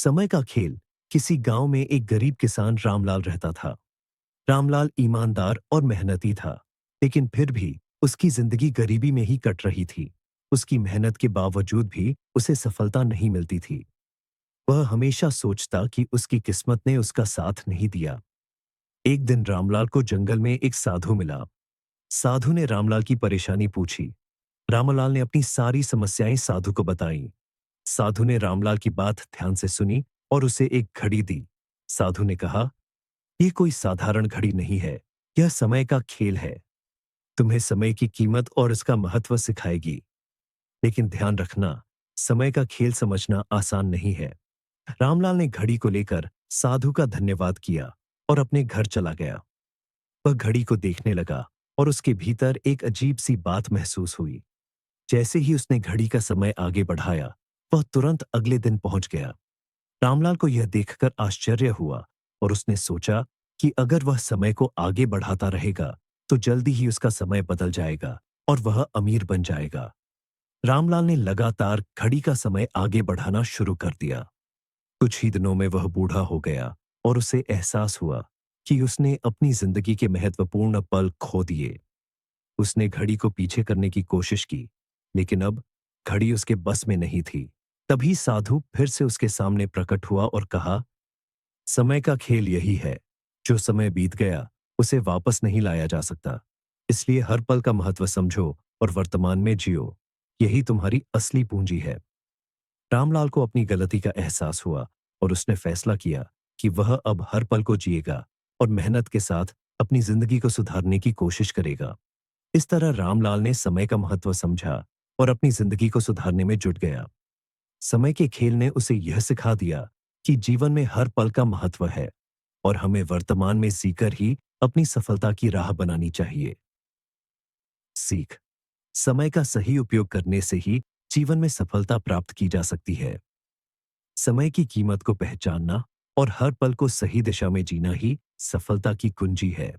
समय का खेल। किसी गांव में एक गरीब किसान रामलाल रहता था। रामलाल ईमानदार और मेहनती था, लेकिन फिर भी उसकी जिंदगी गरीबी में ही कट रही थी। उसकी मेहनत के बावजूद भी उसे सफलता नहीं मिलती थी। वह हमेशा सोचता कि उसकी किस्मत ने उसका साथ नहीं दिया। एक दिन रामलाल को जंगल में एक साधु मिला। साधु ने रामलाल की परेशानी पूछी। रामलाल ने अपनी सारी समस्याएं साधु को बताईं। साधु ने रामलाल की बात ध्यान से सुनी और उसे एक घड़ी दी। साधु ने कहा, यह कोई साधारण घड़ी नहीं है, यह समय का खेल है। तुम्हें समय की कीमत और इसका महत्व सिखाएगी। लेकिन ध्यान रखना, समय का खेल समझना आसान नहीं है। रामलाल ने घड़ी को लेकर साधु का धन्यवाद किया और अपने घर चला गया। वह घड़ी को देखने लगा और उसके भीतर एक अजीब सी बात महसूस हुई। जैसे ही उसने घड़ी का समय आगे बढ़ाया, वह तुरंत अगले दिन पहुंच गया। रामलाल को यह देखकर आश्चर्य हुआ और उसने सोचा कि अगर वह समय को आगे बढ़ाता रहेगा तो जल्दी ही उसका समय बदल जाएगा और वह अमीर बन जाएगा। रामलाल ने लगातार घड़ी का समय आगे बढ़ाना शुरू कर दिया। कुछ ही दिनों में वह बूढ़ा हो गया और उसे एहसास हुआ कि उसने अपनी जिंदगी के महत्वपूर्ण पल खो दिए। उसने घड़ी को पीछे करने की कोशिश की, लेकिन अब घड़ी उसके बस में नहीं थी। तभी साधु फिर से उसके सामने प्रकट हुआ और कहा, समय का खेल यही है। जो समय बीत गया उसे वापस नहीं लाया जा सकता। इसलिए हर पल का महत्व समझो और वर्तमान में जियो। यही तुम्हारी असली पूंजी है। रामलाल को अपनी गलती का एहसास हुआ और उसने फैसला किया कि वह अब हर पल को जिएगा और मेहनत के साथ अपनी जिंदगी को सुधारने की कोशिश करेगा। इस तरह रामलाल ने समय का महत्व समझा और अपनी जिंदगी को सुधारने में जुट गया। समय के खेल ने उसे यह सिखा दिया कि जीवन में हर पल का महत्व है और हमें वर्तमान में सीकर ही अपनी सफलता की राह बनानी चाहिए। सीख। समय का सही उपयोग करने से ही जीवन में सफलता प्राप्त की जा सकती है। समय की कीमत को पहचानना और हर पल को सही दिशा में जीना ही सफलता की कुंजी है।